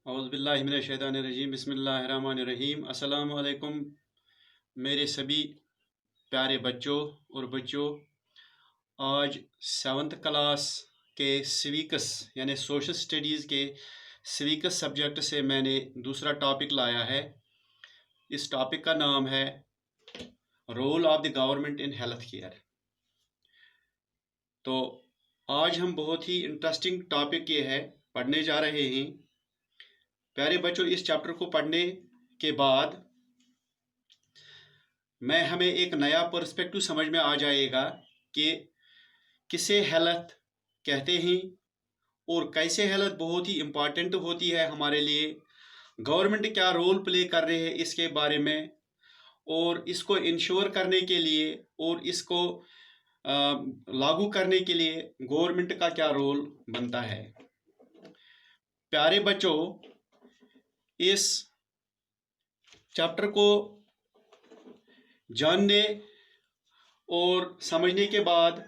औज़ुबिल्लाहिमिनश्शैतानिर्रजीम बिस्मिल्लाहिर्रहमानिर्रहीम। अस्सलामु अलैकुम मेरे सभी प्यारे बच्चों और बच्चों। आज 7th क्लास के सिविक्स यानी सोशल स्टडीज़ के सिविक्स सब्जेक्ट से मैंने दूसरा टॉपिक लाया है। इस टॉपिक का नाम है role of the government in health care. तो आज हम बहुत ही इंटरेस्टिंग टॉपिक ये है पढ़ने जा रहे हैं। प्यारे बच्चों, इस चैप्टर को पढ़ने के बाद हमें एक नया पर्सपेक्टिव समझ में आ जाएगा कि किसे हेल्थ कहते हैं और कैसे हेल्थ बहुत ही इम्पॉर्टेंट होती है हमारे लिए। गवर्नमेंट क्या रोल प्ले कर रहे हैं इसके बारे में, और इसको इंश्योर करने के लिए और इसको लागू करने के लिए गवर्नमेंट का क्या रोल बनता है। प्यारे बच्चों, इस चैप्टर को जानने और समझने के बाद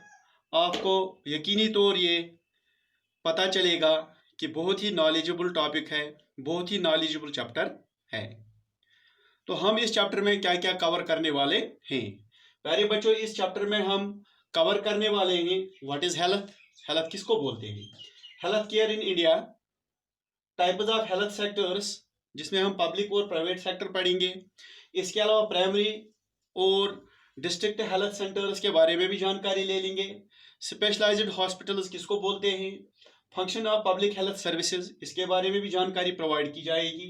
आपको यकीनी तौर ये पता चलेगा कि बहुत ही नॉलेजेबल टॉपिक है, बहुत ही नॉलेजेबल चैप्टर है। तो हम इस चैप्टर में क्या क्या कवर करने वाले हैं। प्यारे बच्चों, इस चैप्टर में हम कवर करने वाले हैं व्हाट इज हेल्थ, हेल्थ किसको बोलते हैं, health care in India, types of health sectors जिसमें हम पब्लिक और प्राइवेट सेक्टर पढ़ेंगे। इसके अलावा प्राइमरी और डिस्ट्रिक्ट हेल्थ सेंटर्स के बारे में भी जानकारी ले लेंगे। स्पेशलाइज्ड हॉस्पिटल्स किसको बोलते हैं, function of public health services इसके बारे में भी जानकारी प्रोवाइड की जाएगी।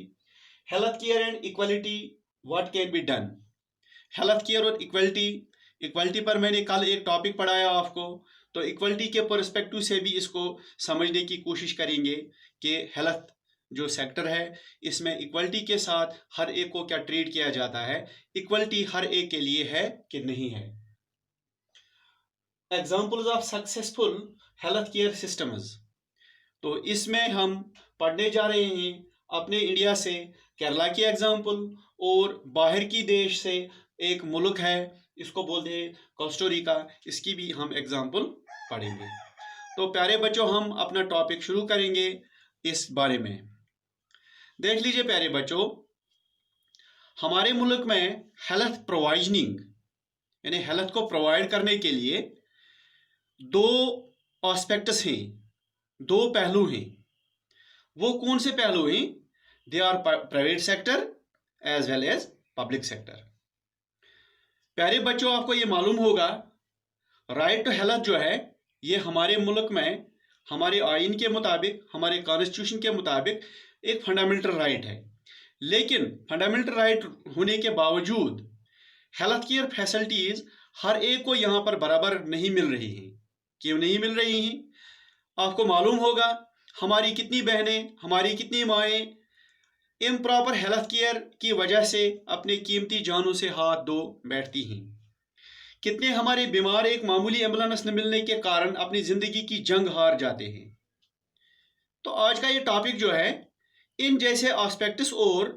Health care and equality, what can be done. Health care और इक्वलिटी पर मैंने कल एक टॉपिक पढ़ाया आपको, तो इक्वलिटी के पर्सपेक्टिव से भी इसको समझने की कोशिश करेंगे कि हेल्थ जो सेक्टर है इसमें इक्वलिटी के साथ हर एक को क्या ट्रीट किया जाता है, इक्वलिटी हर एक के लिए है कि नहीं है। Examples of successful health care systems, तो इसमें हम पढ़ने जा रहे हैं अपने इंडिया से केरला की एग्जाम्पल, और बाहर की देश से एक मुल्क है इसको बोलते हैं कोस्टारिका, इसकी भी हम एग्जाम्पल पढ़ेंगे। तो प्यारे बच्चों, हम अपना टॉपिक शुरू करेंगे इस बारे में। देख लीजिए प्यारे बच्चों, हमारे मुल्क में हेल्थ प्रोवाइजनिंग यानी हेल्थ को प्रोवाइड करने के लिए दो एस्पेक्ट्स हैं, दो पहलू हैं। वो कौन से पहलू हैं? They are private sector as well as public sector. प्यारे बच्चों, आपको ये मालूम होगा राइट टू हेल्थ जो है ये हमारे मुल्क में हमारे आइन के मुताबिक, हमारे कॉन्स्टिट्यूशन के मुताबिक एक फंडामेंटल राइट है। लेकिन फंडामेंटल राइट होने के बावजूद हेल्थ केयर फैसिलिटीज हर एक को यहाँ पर बराबर नहीं मिल रही हैं। क्यों नहीं मिल रही हैं? आपको मालूम होगा हमारी कितनी बहनें, हमारी कितनी माएँ इम्प्रॉपर हेल्थ केयर की वजह से अपने कीमती जानों से हाथ धो बैठती हैं। कितने हमारे बीमार एक मामूली एम्बुलेंस न मिलने के कारण अपनी जिंदगी की जंग हार जाते हैं। तो आज का ये टॉपिक जो है इन जैसे एस्पेक्ट्स और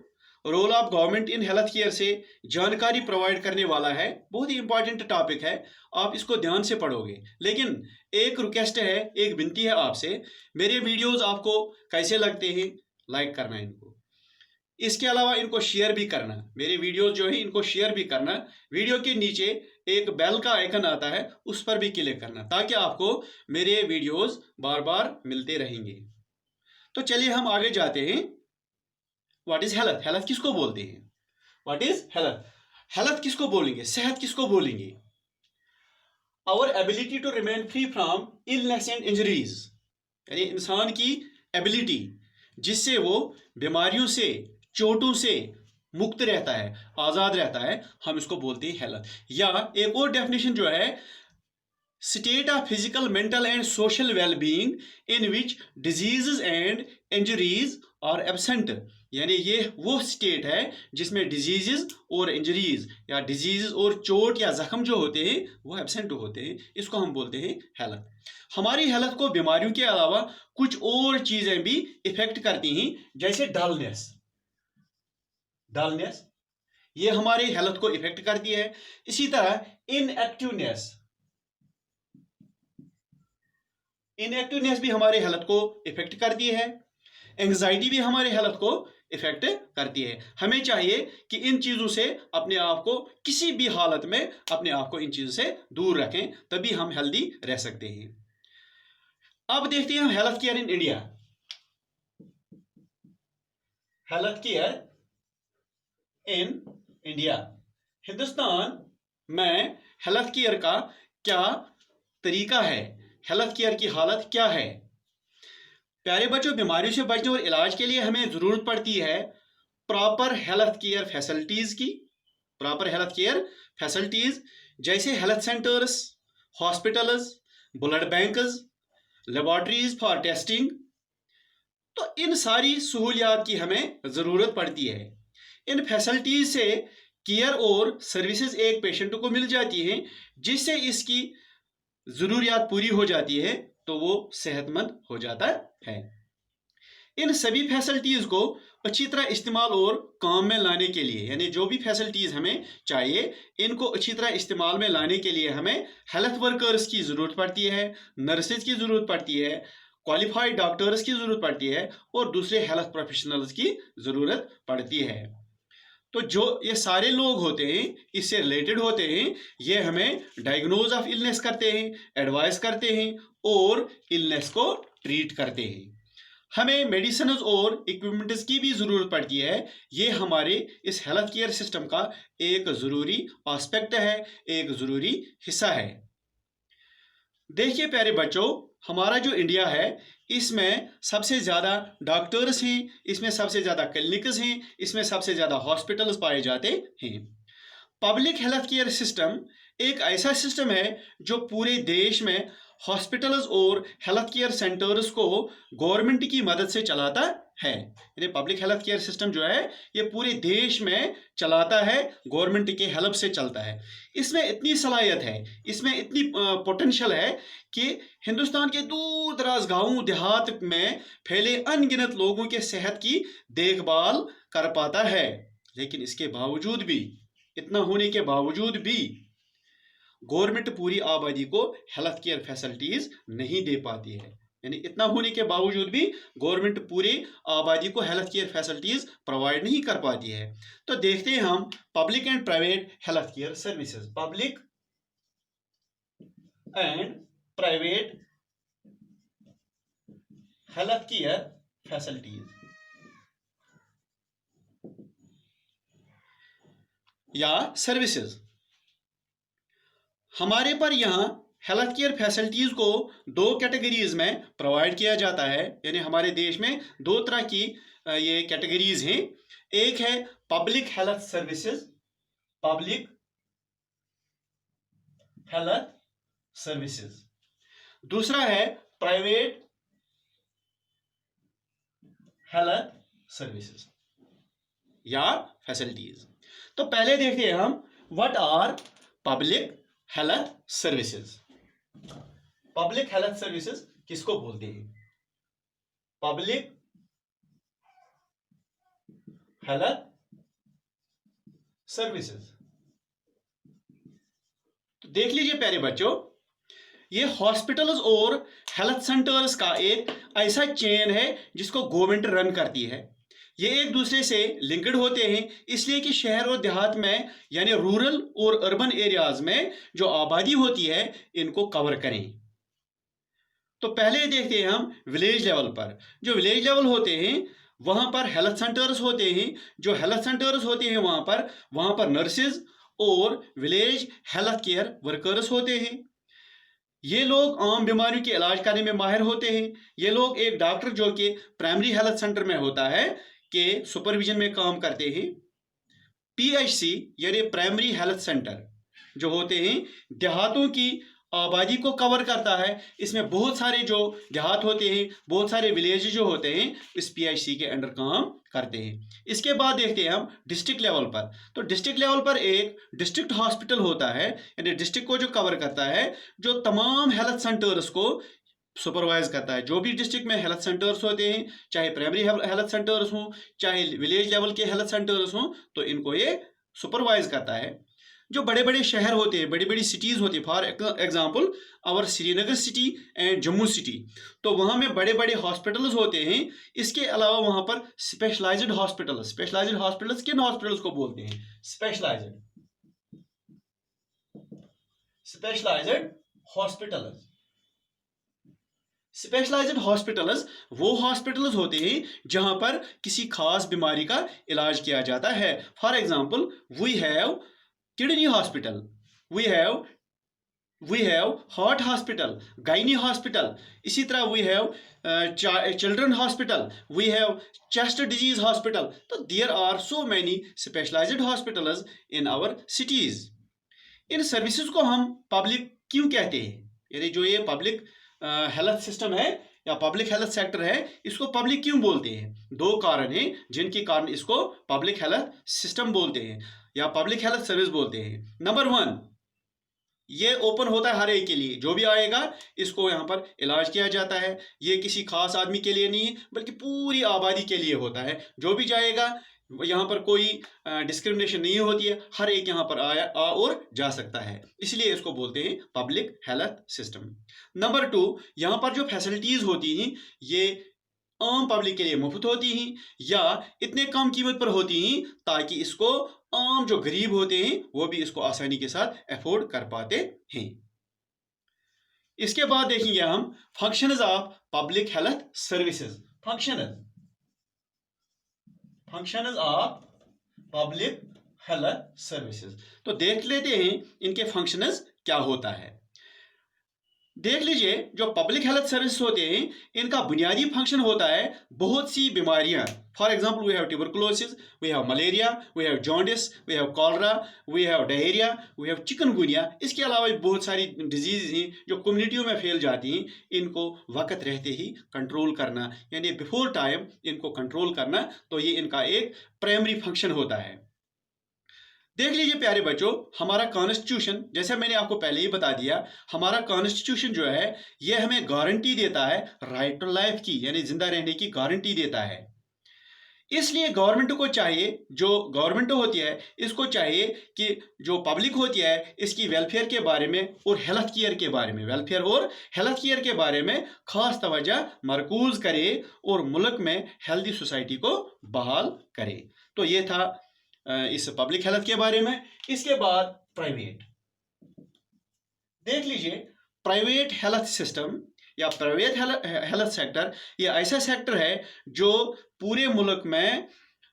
role of government in health care से जानकारी प्रोवाइड करने वाला है। बहुत ही इंपॉर्टेंट टॉपिक है, आप इसको ध्यान से पढ़ोगे। लेकिन एक रिक्वेस्ट है, एक विनती है आपसे, मेरे वीडियोस आपको कैसे लगते हैं लाइक करना इनको, इसके अलावा इनको शेयर भी करना। मेरे वीडियोस जो है इनको शेयर भी करना। वीडियो के नीचे एक बेल का आइकन आता है उस पर भी क्लिक करना ताकि आपको मेरे वीडियोस बार बार मिलते रहेंगे। तो चलिए हम आगे जाते हैं। व्हाट इज हेल्थ, हेल्थ किसको बोलते हैं? व्हाट इज हेल्थ, हेल्थ किसको बोलेंगे, सेहत किसको बोलेंगे? Our ability to remain free from illness and injuries, यानी इंसान की एबिलिटी जिससे वो बीमारियों से, चोटों से मुक्त रहता है, आजाद रहता है, हम इसको बोलते हैं हेल्थ। या एक और डेफिनेशन जो है state of physical, mental and social wellbeing in which diseases and injuries are absent, यानी ये वो स्टेट है जिसमें डिजीजेस और इंजरीज या डिजीजेस और चोट या जख्म जो होते हैं वो एब्सेंट होते हैं, इसको हम बोलते हैं हेल्थ। हमारी हेल्थ को बीमारियों के अलावा कुछ और चीजें भी इफेक्ट करती हैं, जैसे डलनेस ये हमारे हेल्थ को इफेक्ट करती है। इसी तरह इनएक्टिवनेस भी हमारे हेल्थ को इफेक्ट करती है। एंग्जाइटी भी हमारे हेल्थ को इफेक्ट करती है। हमें चाहिए कि इन चीज़ों से अपने आप को किसी भी हालत में अपने आप को इन चीज़ों से दूर रखें, तभी हम हेल्दी रह सकते हैं। अब देखते हैं हम health care in India. Health care in India, Hindustan में हेल्थ केयर का क्या तरीका है, हेल्थ केयर की हालत क्या है। प्यारे बच्चों, बीमारियों से बचने और इलाज के लिए हमें जरूरत पड़ती है प्रॉपर हेल्थ केयर फैसिलिटीज की। प्रॉपर हेल्थ केयर फैसिलिटीज जैसे health centres, hospitals, blood banks, laboratories for testing. तो इन सारी सहूलियात की हमें ज़रूरत पड़ती है। इन फैसिलिटीज से केयर और सर्विसेज एक पेशेंट को मिल जाती हैं, जिससे इसकी ज़रूरियात पूरी हो जाती है तो वो सेहतमंद हो जाता है। इन सभी फैसिलिटीज़ को अच्छी तरह इस्तेमाल और काम में लाने के लिए, यानी जो भी फैसिलिटीज़ हमें चाहिए, इनको अच्छी तरह इस्तेमाल में लाने के लिए हमें हेल्थ वर्कर्स की ज़रूरत पड़ती है, नर्सेज की ज़रूरत पड़ती है, क्वालिफाइड डॉक्टर्स की ज़रूरत पड़ती है और दूसरे हेल्थ प्रोफेशनल्स की ज़रूरत पड़ती है। तो जो ये सारे लोग होते हैं, इससे रिलेटेड होते हैं, ये हमें डायग्नोज ऑफ इलनेस करते हैं, एडवाइस करते हैं और इलनेस को ट्रीट करते हैं। हमें मेडिसिन और इक्विपमेंट्स की भी ज़रूरत पड़ती है। ये हमारे इस हेल्थ केयर सिस्टम का एक ज़रूरी एस्पेक्ट है, एक ज़रूरी हिस्सा है। देखिए प्यारे बच्चों, हमारा जो इंडिया है इसमें सबसे ज़्यादा डॉक्टर्स हैं, इसमें सबसे ज़्यादा क्लिनिक्स हैं, इसमें सबसे ज़्यादा हॉस्पिटल्स पाए जाते हैं। पब्लिक हेल्थ केयर सिस्टम एक ऐसा सिस्टम है जो पूरे देश में हॉस्पिटल्स और हेल्थ केयर सेंटर्स को गवर्नमेंट की मदद से चलाता है। यानी पब्लिक हेल्थ केयर सिस्टम जो है ये पूरे देश में चलाता है, गवर्नमेंट के हेल्प से चलता है। इसमें इतनी सलाहियत है, इसमें इतनी पोटेंशियल है कि हिंदुस्तान के दूर दराज गाँव देहात में फैले अनगिनत लोगों के सेहत की देखभाल कर पाता है। लेकिन इसके बावजूद भी, इतना होने के बावजूद भी गवर्नमेंट पूरी आबादी को हेल्थ केयर फैसिलिटीज नहीं दे पाती है। यानी इतना होने के बावजूद भी गवर्नमेंट पूरी आबादी को हेल्थ केयर फैसिलिटीज प्रोवाइड नहीं कर पाती है। तो देखते हैं हम public and private health care services. Public and private health care facilities या सर्विसेज। हमारे पर यहाँ हेल्थ केयर फैसिलिटीज़ को दो कैटेगरीज में प्रोवाइड किया जाता है। यानी हमारे देश में दो तरह की ये कैटेगरीज हैं। एक है public health services, public health services. दूसरा है प्राइवेट हेल्थ सर्विसेज या फैसिलिटीज। तो पहले देखते हैं हम what are public health services. Public health services किसको बोलते हैं? Public health services. तो देख लीजिए प्यारे बच्चों, ये हॉस्पिटल्स और हेल्थ सेंटर्स का एक ऐसा चेन है जिसको गवर्नमेंट रन करती है। ये एक दूसरे से लिंक्ड होते हैं, इसलिए कि शहर और देहात में यानी रूरल और अर्बन एरियाज में जो आबादी होती है इनको कवर करें। तो पहले देखते हैं हम विलेज लेवल पर। जो विलेज लेवल होते हैं वहां पर हेल्थ सेंटर्स होते हैं। जो हेल्थ सेंटर्स होते हैं वहां पर नर्सेज और विलेज हेल्थ केयर वर्कर्स होते हैं। ये लोग आम बीमारियों के इलाज करने में माहिर होते हैं। ये लोग एक डॉक्टर जो कि प्राइमरी हेल्थ सेंटर में होता है के सुपरविजन में काम करते हैं। पीएचसी यानी प्राइमरी हेल्थ सेंटर जो होते हैं देहातों की आबादी को कवर करता है। इसमें बहुत सारे जो देहात होते हैं, बहुत सारे विलेज जो होते हैं इस पीएचसी के अंडर काम करते हैं। इसके बाद देखते हैं हम डिस्ट्रिक्ट लेवल पर। तो डिस्ट्रिक्ट लेवल पर एक डिस्ट्रिक्ट हॉस्पिटल होता है, यानी डिस्ट्रिक्ट को जो कवर करता है, जो तमाम हेल्थ सेंटर्स को सुपरवाइज करता है। जो भी डिस्ट्रिक्ट में हेल्थ सेंटर्स होते हैं, चाहे प्राइमरी हेल्थ सेंटर्स हों, चाहे विलेज लेवल के हेल्थ सेंटर्स हों, तो इनको ये सुपरवाइज करता है। जो बड़े बड़े शहर होते हैं, बड़ी बड़ी सिटीज़ होती है, for example our Srinagar city and Jammu city, तो वहाँ में बड़े बड़े हॉस्पिटल्स होते हैं। इसके अलावा वहाँ पर स्पेशलाइज्ड हॉस्पिटल्स किन हॉस्पिटल्स को बोलते हैं? Specialised hospitals. स्पेशलाइज्ड हॉस्पिटल्स वो हॉस्पिटल्स होते हैं जहां पर किसी खास बीमारी का इलाज किया जाता है। For example we have kidney hospital, we have heart hospital, gynae hospital, इसी तरह we have children hospital, we have chest disease hospital. तो there are so many specialised hospitals in our cities. इन सर्विसेज को हम public क्यों कहते हैं? यानी जो ये पब्लिक हेल्थ सिस्टम है या पब्लिक हेल्थ सेक्टर है, इसको पब्लिक क्यों बोलते हैं? दो कारण हैं जिनके कारण इसको पब्लिक हेल्थ सिस्टम बोलते हैं या पब्लिक हेल्थ सर्विस बोलते हैं। नंबर 1, ये ओपन होता है हर एक के लिए, जो भी आएगा इसको यहाँ पर इलाज किया जाता है। ये किसी खास आदमी के लिए नहीं बल्कि पूरी आबादी के लिए होता है। जो भी जाएगा यहाँ पर कोई डिस्क्रिमिनेशन नहीं होती है, हर एक यहाँ पर आ और जा सकता है, इसलिए इसको बोलते हैं पब्लिक हेल्थ सिस्टम। नंबर 2, यहाँ पर जो फैसिलिटीज होती हैं ये आम पब्लिक के लिए मुफ्त होती हैं या इतने कम कीमत पर होती हैं ताकि इसको आम जो गरीब होते हैं वो भी इसको आसानी के साथ अफोर्ड कर पाते हैं। इसके बाद देखेंगे हम functions of public health services. Functions of public health services, तो देख लेते हैं इनके फंक्शंस क्या होता है। देख लीजिए, जो पब्लिक हेल्थ सर्विस होते हैं इनका बुनियादी फंक्शन होता है बहुत सी बीमारियां। For example we have tuberculosis, we have malaria, we have jaundice, we have cholera, we have diarrhoea, we have chikungunya. इसके अलावा बहुत सारी डिजीज हैं जो कम्युनिटियों में फैल जाती हैं। इनको वक्त रहते ही कंट्रोल करना, यानी बिफोर टाइम इनको कंट्रोल करना, तो ये इनका एक प्राइमरी फंक्शन होता है। देख लीजिए प्यारे बच्चों, हमारा कॉन्स्टिट्यूशन, जैसे मैंने आपको पहले ही बता दिया, हमारा कॉन्स्टिट्यूशन जो है ये हमें गारंटी देता है राइट टू लाइफ की, यानी जिंदा रहने की गारंटी देता है। इसलिए गवर्नमेंट को चाहिए, जो गवर्नमेंट होती है इसको चाहिए कि जो पब्लिक होती है इसकी वेलफेयर के बारे में और हेल्थ केयर के बारे में, वेलफेयर और हेल्थ केयर के बारे में खास तवज्जो मरकूज करे और मुल्क में हेल्दी सोसाइटी को बहाल करे। तो ये था इस पब्लिक हेल्थ के बारे में। इसके बाद प्राइवेट, देख लीजिए, प्राइवेट हेल्थ सिस्टम या प्राइवेट हेल्थ सेक्टर ये ऐसा सेक्टर है जो पूरे मुल्क में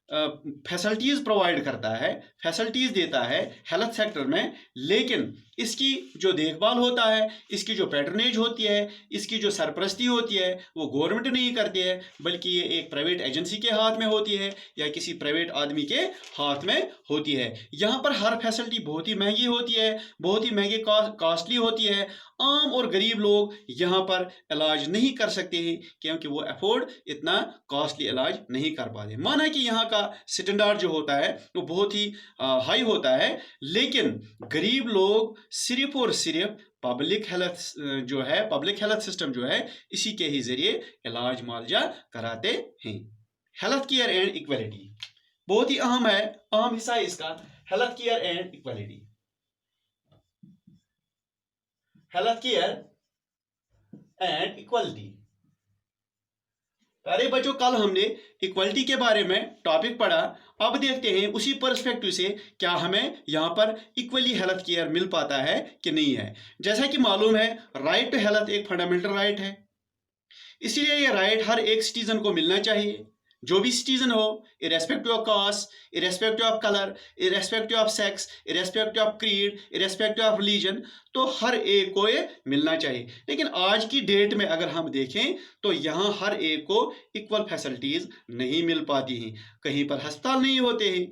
फैसिलिटीज प्रोवाइड करता है, फैसिलिटीज देता है हेल्थ सेक्टर में, लेकिन इसकी जो देखभाल होता है, इसकी जो पैटर्नेज होती है, इसकी जो सरपरस्ती होती है वो गवर्नमेंट नहीं करती है, बल्कि ये एक प्राइवेट एजेंसी के हाथ में होती है या किसी प्राइवेट आदमी के हाथ में होती है। यहाँ पर हर फैसिलिटी बहुत ही महंगी होती है, बहुत ही महंगी कॉस्टली होती है। आम और गरीब लोग यहाँ पर इलाज नहीं कर सकते हैं क्योंकि वो अफोर्ड इतना कॉस्टली इलाज नहीं कर पाते। माना कि यहाँ का स्टैंडर्ड जो होता है वो बहुत ही हाई होता है, लेकिन गरीब लोग सिर्फ और सिर्फ पब्लिक हेल्थ जो है, पब्लिक हेल्थ सिस्टम जो है, इसी के ही जरिए इलाज मुआवजा कराते हैं। हेल्थ केयर एंड इक्वलिटी बहुत ही अहम है, अहम हिस्सा है इसका, health care and equality. Health care and equality, अरे बच्चों कल हमने इक्वलिटी के बारे में टॉपिक पढ़ा, अब देखते हैं उसी पर्सपेक्टिव से क्या हमें यहाँ पर इक्वली हेल्थ केयर मिल पाता है कि नहीं है। जैसा कि मालूम है राइट टू हेल्थ एक फंडामेंटल राइट है, इसलिए ये राइट हर एक सिटीजन को मिलना चाहिए। जो भी सिटीजन हो, irrespective of caste, irrespective of colour, irrespective of sex, irrespective of creed, irrespective of religion, तो हर एक को ये मिलना चाहिए। लेकिन आज की डेट में अगर हम देखें तो यहाँ हर एक को इक्वल फैसिलिटीज नहीं मिल पाती हैं। कहीं पर अस्पताल नहीं होते हैं,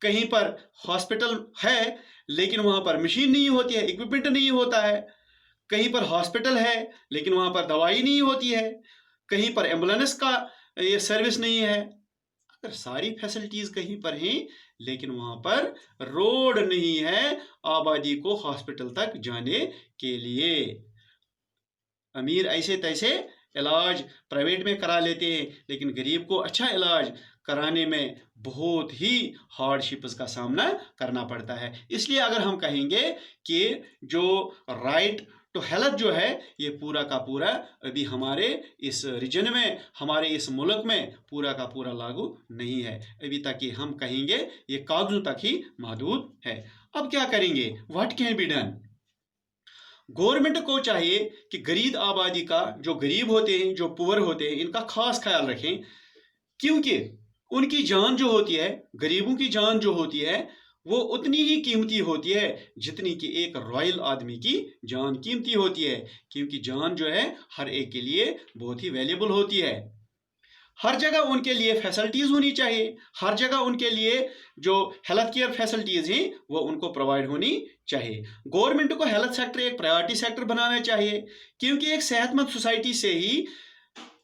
कहीं पर हॉस्पिटल है लेकिन वहाँ पर मशीन नहीं होती है, इक्विपमेंट नहीं होता है, कहीं पर हॉस्पिटल है लेकिन वहाँ पर दवाई नहीं होती है, कहीं पर एम्बुलेंस का ये सर्विस नहीं है। अगर सारी फैसिलिटीज कहीं पर हैं लेकिन वहां पर रोड नहीं है आबादी को हॉस्पिटल तक जाने के लिए, अमीर ऐसे तैसे इलाज प्राइवेट में करा लेते हैं, लेकिन गरीब को अच्छा इलाज कराने में बहुत ही हार्डशिप्स का सामना करना पड़ता है। इसलिए अगर हम कहेंगे कि जो राइट टू हेल्थ जो है ये पूरा का पूरा अभी हमारे इस रीजन में, हमारे इस मुल्क में पूरा का पूरा लागू नहीं है, अभी तक कि हम कहेंगे ये कागजों तक ही महदूद है। अब क्या करेंगे? What can be done? Government को चाहिए कि गरीब आबादी का, जो गरीब होते हैं, जो पुअर होते हैं, इनका खास ख्याल रखें, क्योंकि उनकी जान जो होती है, गरीबों की जान जो होती है, वो उतनी ही कीमती होती है जितनी कि एक रॉयल आदमी की जान कीमती होती है, क्योंकि जान जो है हर एक के लिए बहुत ही वैल्यूएबल होती है। हर जगह उनके लिए फैसिलिटीज़ होनी चाहिए, हर जगह उनके लिए जो हेल्थ केयर फैसिलिटीज़ हैं वो उनको प्रोवाइड होनी चाहिए। गवर्नमेंट को हेल्थ सेक्टर एक प्रायोरिटी सेक्टर बनाना चाहिए, क्योंकि एक सेहतमंद सोसाइटी से ही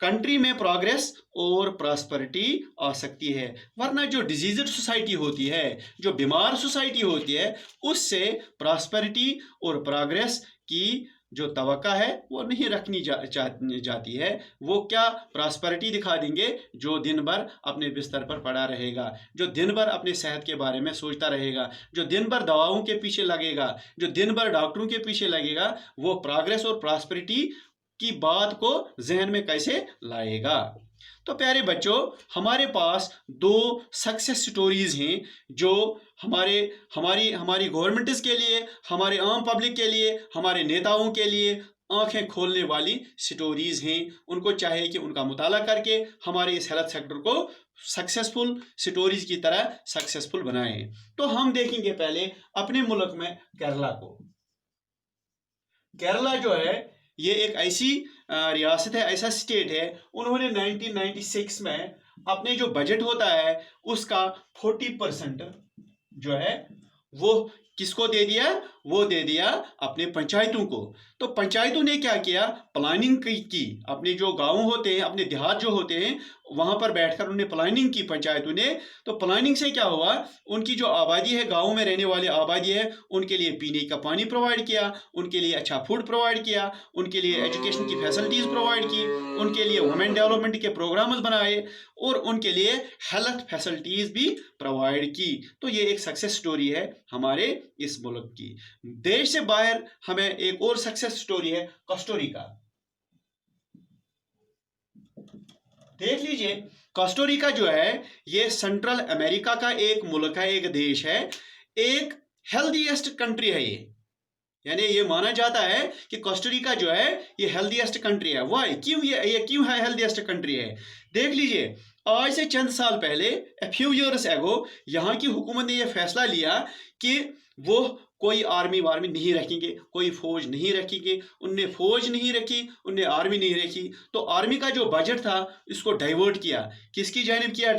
कंट्री में प्रोग्रेस और प्रॉस्पेरिटी आ सकती है। वरना जो डिजीज्ड सोसाइटी होती है, जो बीमार सोसाइटी होती है, उससे प्रॉस्पेरिटी और प्रोग्रेस की जो तवक्का है वो नहीं रखनी जाती है। वो क्या प्रॉस्पेरिटी दिखा देंगे जो दिन भर अपने बिस्तर पर पड़ा रहेगा, जो दिन भर अपने सेहत के बारे में सोचता रहेगा, जो दिन भर दवाओं के पीछे लगेगा, जो दिन भर डॉक्टरों के पीछे लगेगा, वो प्रोग्रेस और प्रॉस्पेरिटी की बात को जहन में कैसे लाएगा? तो प्यारे बच्चों, हमारे पास दो सक्सेस स्टोरीज हैं जो हमारे हमारी हमारी गवर्नमेंट्स के लिए, हमारे आम पब्लिक के लिए, हमारे नेताओं के लिए आंखें खोलने वाली स्टोरीज हैं। उनको चाहिए कि उनका मुताला करके हमारे इस हेल्थ सेक्टर को सक्सेसफुल स्टोरीज की तरह सक्सेसफुल बनाएं। तो हम देखेंगे पहले अपने मुल्क में केरला को। केरला जो है ये एक ऐसी रियासत है, ऐसा स्टेट है, उन्होंने 1996 में अपने जो बजट होता है उसका 40% जो है वो किसको दे दिया? वो दे दिया अपने पंचायतों को। तो पंचायतों ने क्या किया? प्लानिंग की। अपने जो गांव होते हैं, अपने देहात जो होते हैं, वहां पर बैठकर उन्होंने प्लानिंग की पंचायतों ने। तो प्लानिंग से क्या हुआ? उनकी जो आबादी है, गांव में रहने वाली आबादी है, उनके लिए पीने का पानी प्रोवाइड किया, उनके लिए अच्छा फूड प्रोवाइड किया, उनके लिए एजुकेशन की फैसिलिटीज प्रोवाइड की, उनके लिए वुमेन डेवलपमेंट के प्रोग्राम्स बनाए और उनके लिए हेल्थ फैसिलिटीज भी प्रोवाइड की। तो ये एक सक्सेस स्टोरी है हमारे इस मुल्क की। देश से बाहर हमें एक और सक्सेस स्टोरी है कोस्टारिका। देख लीजिए, कोस्टारिका जो है ये सेंट्रल अमेरिका का एक मुल्क है, एक देश है, एक हेल्दीएस्ट कंट्री है ये। यानी ये माना जाता है कि कोस्टारिका जो है ये हेल्दीएस्ट कंट्री है। वाई? क्यों ये क्यों है हेल्दीएस्ट कंट्री है? देख लीजिए, आज से चंद साल पहले, a few years ago, यहाँ की हुकूमत ने यह फैसला लिया कि वो कोई आर्मी वार्मी नहीं रखेंगे, कोई फौज नहीं रखेंगे। उनने फौज नहीं रखी, उनने आर्मी नहीं रखी। तो आर्मी का जो बजट था इसको डाइवर्ट किया। किसकी जानिब किया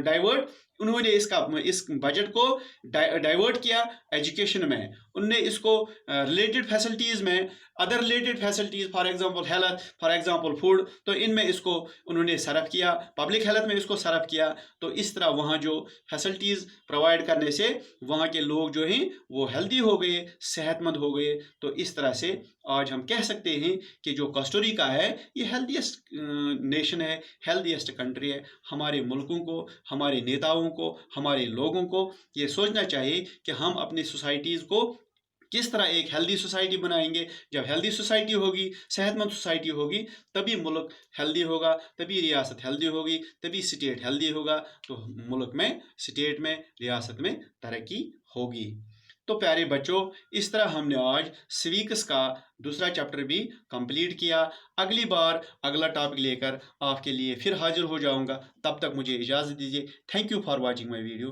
डाइवर्ट? उन्होंने इस बजट को डाइवर्ट किया एजुकेशन में। उनने इसको रिलेटेड फैसिलिटीज़ में, other related facilities, for example health, for example food, तो इनमें इसको उन्होंने सर्व किया, पब्लिक हेल्थ में इसको सर्व किया। तो इस तरह वहाँ जो फैसिलिटीज़ प्रोवाइड करने से वहाँ के लोग जो हैं वो हेल्दी हो गए, सेहतमंद हो गए। तो इस तरह से आज हम कह सकते हैं कि जो कोस्टारिका है ये हेल्दीएस्ट नेशन है, हेल्दीएस्ट कंट्री है। हमारे मुल्कों को, हमारे नेताओं को, हमारे लोगों को ये सोचना चाहिए कि हम अपनी सोसाइटीज़ को किस तरह एक हेल्दी सोसाइटी बनाएंगे। जब हेल्दी सोसाइटी होगी, सेहतमंद सोसाइटी होगी, तभी मुल्क हेल्दी होगा, तभी रियासत हेल्दी होगी, तभी स्टेट हेल्दी होगा। तो मुल्क में, स्टेट में, रियासत में तरक्की होगी। तो प्यारे बच्चों, इस तरह हमने आज सिविक्स का दूसरा चैप्टर भी कंप्लीट किया। अगली बार अगला टॉपिक लेकर आपके लिए फिर हाजिर हो जाऊंगा। तब तक मुझे इजाज़त दीजिए। Thank you for watching my video.